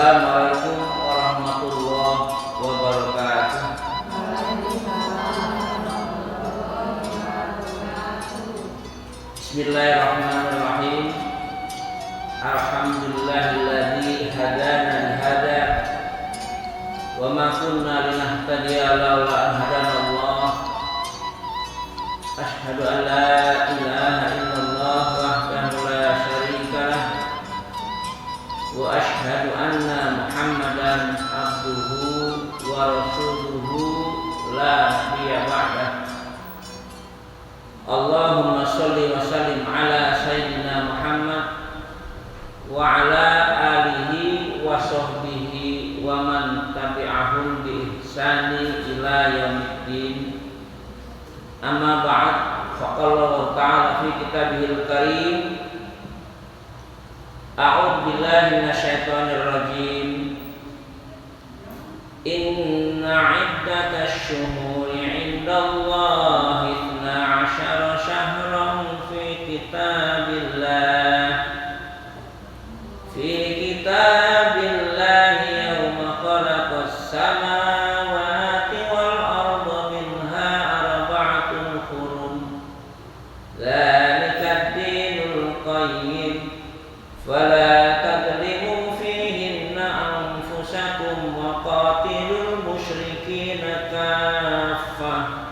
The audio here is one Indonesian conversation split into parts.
Assalamualaikum warahmatullahi wabarakatuh. Bismillahirrahmanirrahim. Alhamdulillahilladzi hadana lihada wa ma kunna linahtadiya laula an hadanallah. Asyhadu an la ilaha illallah wahdahu la syarika lah wa asyhadu anna Muhammadan abduhu wa rasuluhu la nabiyya ba'dah. Allahumma sholli wa sallim ala sayyidina Muhammad wa ala alihi wa sahbihi wa man tabi'ahum bi ihsani ila yaumiddin. Amma ba'd, faqala Allah ta'ala fi kitabihil karim, a'udzu billahi minasyaitonir rajim. Inna 'iddatash syuhuri 'indallahi 12 syahran fi kitabillah yawma khalaqas samawati wal arda minha arba'atun hurum. Dzalika ad-dinul qayyim fala tadlimu fihinna anfusakum wa qatilul musyrikina kaffah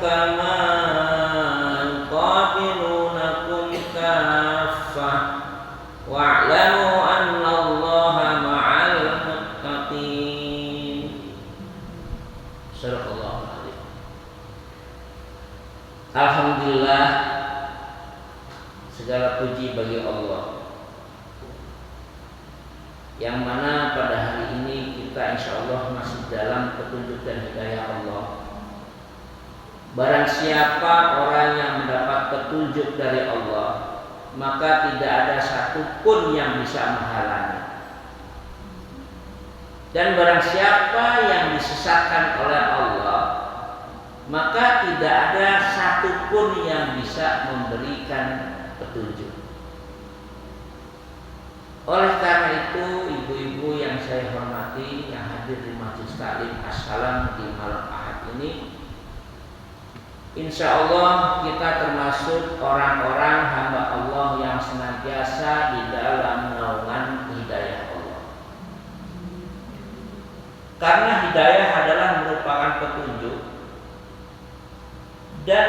kama yuqatilunakum kaffah wa'lamu annallaha ma'al muttaqin. Sadaqallahul adzim. Alhamdulillah, segala puji bagi Allah, yang mana pada hari ini kita insya Allah masih dalam petunjuk dan hidayah Allah. Barang siapa orang yang mendapat petunjuk dari Allah, maka tidak ada satupun yang bisa menghalangi. Dan barang siapa yang disesatkan oleh Allah, maka tidak ada satupun yang bisa memberikan petunjuk. Oleh karena itu, ibu-ibu yang saya hormati yang hadir di Majelis Taklim As-Salam di malam Ahad ini, insya Allah kita termasuk orang-orang hamba Allah yang senantiasa di dalam naungan hidayah Allah. Karena hidayah adalah merupakan petunjuk, dan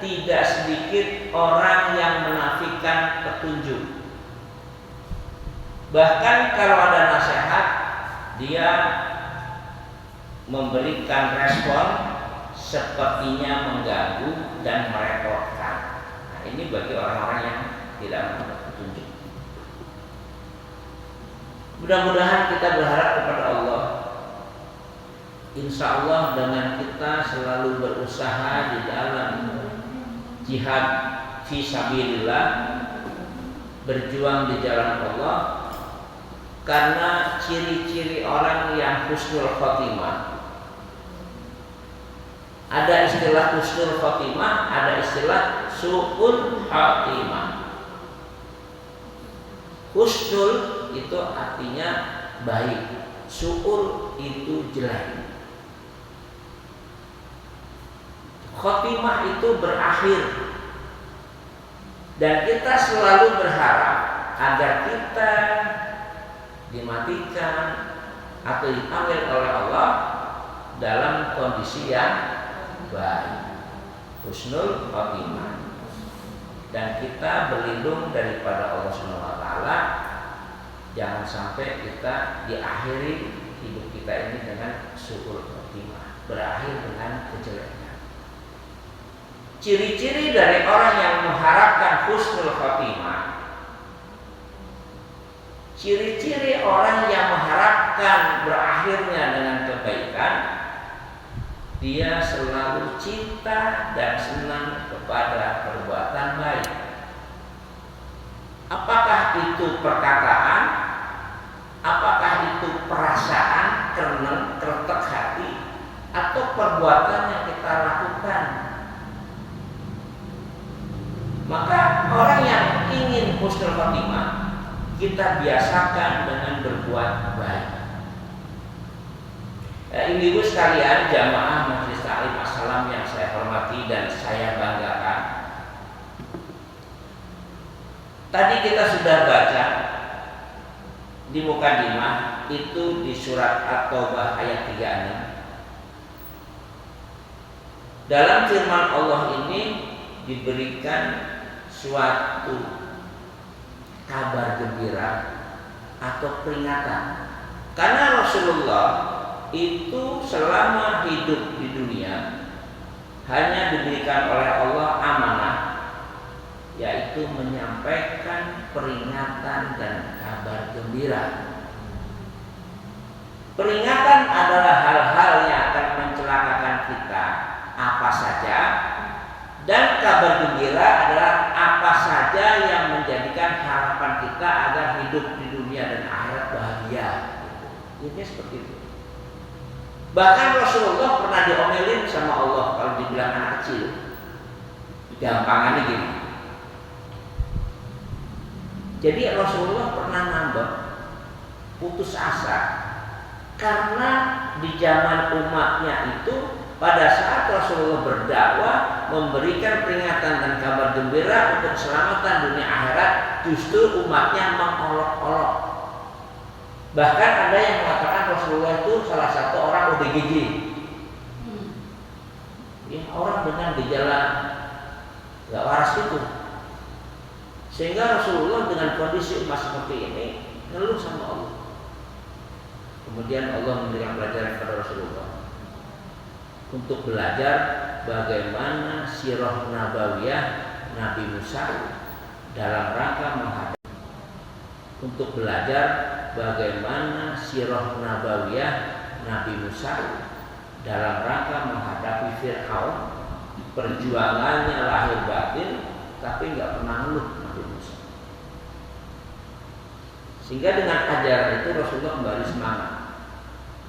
tidak sedikit orang yang menafikan petunjuk. Bahkan kalau ada nasihat, dia memberikan respon sepertinya mengganggu dan merepotkan. Nah, ini bagi orang-orang yang tidak mendapat petunjuk. Mudah-mudahan kita berharap kepada Allah, insya Allah dengan kita selalu berusaha di dalam jihad fi sabilillah, berjuang di jalan Allah. Karena ciri-ciri orang yang husnul khotimah, ada istilah husnul khotimah, ada istilah su'ul khotimah. Husnul itu artinya baik, su'ul itu jelek. Khotimah itu berakhir. Dan kita selalu berharap agar kita dimatikan atau dipanggil oleh Allah dalam kondisi yang baik, husnul khotimah. Dan kita berlindung daripada Allah Subhanahu wa taala, jangan sampai kita diakhiri hidup kita ini dengan su'ul khotimah, berakhir dengan kejelekan. Ciri-ciri dari orang yang mengharapkan husnul khotimah, ciri-ciri orang yang mengharapkan berakhirnya dengan kebaikan, dia selalu cinta dan senang kepada perbuatan baik. Apakah itu perkataan, apakah itu perasaan, kretek hati, atau perbuatan yang kita lakukan. Maka husnul khotimah, kita biasakan dengan berbuat baik. Ibu sekalian, jamaah Majelis Ta'lim As-Salam yang saya hormati dan saya banggakan. Tadi kita sudah baca di mukadimah itu di surat At-Taubah ayat 36. Dalam firman Allah ini diberikan suatu kabar gembira atau peringatan. Karena Rasulullah itu selama hidup di dunia hanya diberikan oleh Allah amanah, yaitu menyampaikan peringatan dan kabar gembira. Peringatan adalah hal-hal yang akan mencelakakan kita apa saja, dan kabar gembira adalah apa saja yang menjadikan harapan kita agar hidup di dunia dan akhirat bahagia. Ini seperti itu. Bahkan Rasulullah pernah diomelin sama Allah kalau dibilang anak kecil. Gampangannya gini. Jadi Rasulullah pernah nambah putus asa karena di zaman umatnya itu pada saat Rasulullah berdakwah memberikan peringatan dan kabar gembira untuk keselamatan dunia akhirat, justru umatnya mengolok-olok. Bahkan ada yang mengatakan Rasulullah itu salah satu orang ODGJ, ya, orang dengan gejala gak waras itu. Sehingga Rasulullah dengan kondisi umat seperti ini ngeluh sama Allah. Kemudian Allah memberikan pelajaran kepada Rasulullah untuk belajar bagaimana sirah nabawiyah Nabi Musa dalam rangka menghadapi, untuk belajar bagaimana sirah nabawiyah Nabi Musa dalam rangka menghadapi Fir'aun. Perjuangannya lahir batin, tapi nggak pernah ngeluh Nabi Musa. Sehingga dengan ajaran itu Rasulullah kembali semangat,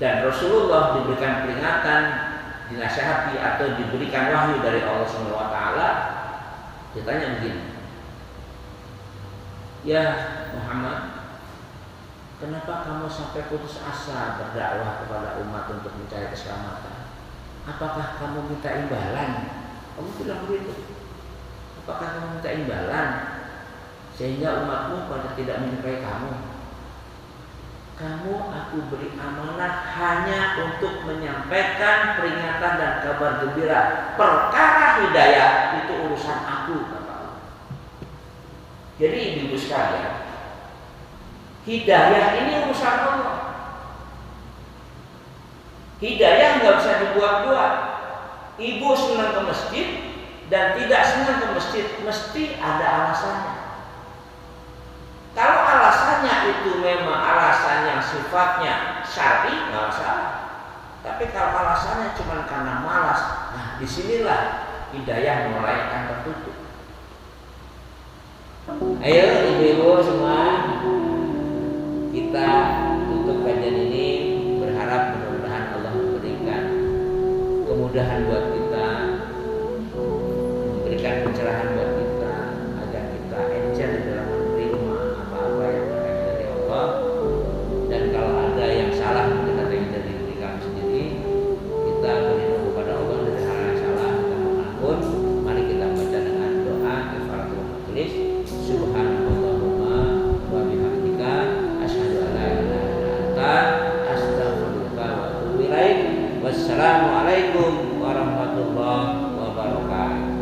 dan Rasulullah diberikan peringatan, dinasihati atau diberikan wahyu dari Allah SWT. Ditanya begini, ya Muhammad, kenapa kamu sampai putus asa berdakwah kepada umat untuk mencari keselamatan? Apakah kamu minta imbalan? Kamu bilang begitu. Apakah kamu minta imbalan sehingga umatmu pada tidak menyukai kamu? Kamu aku beri amanah hanya untuk menyampaikan peringatan dan kabar gembira. Perkara hidayah itu urusan aku, kata Allah. Jadi ibu sekalian, hidayah ini urusan Allah. Hidayah nggak bisa dibuat-buat. Ibu senang ke masjid dan tidak senang ke masjid, mesti ada alasannya. Kalau alasannya itu memang alasan yang sifatnya syar'i, nggak masalah. Tapi kalau alasannya cuma karena malas, nah disinilah hidayah mulai akan tertutup. Ayo ibu-ibu semua, kita tutup kajian ini berharap mudah-mudahan Allah memberikan kemudahan buat kita, memberikan pencerahan buat kita, agar kita encer dalam menerima apa-apa yang datang dari Allah. Dan kalau ada yang salah mungkin datang dari diri kami sendiri, kita berlindung kepada Allah dari hal yang salah, kita mengampun. Mari kita baca dengan doa kafaratul majelis. Subhanallahumma wa bihamdika asyhadu an la ilaha illa anta astaghfiruka wa atubu ilaik. Wassalamualaikum warahmatullahi wabarakatuh.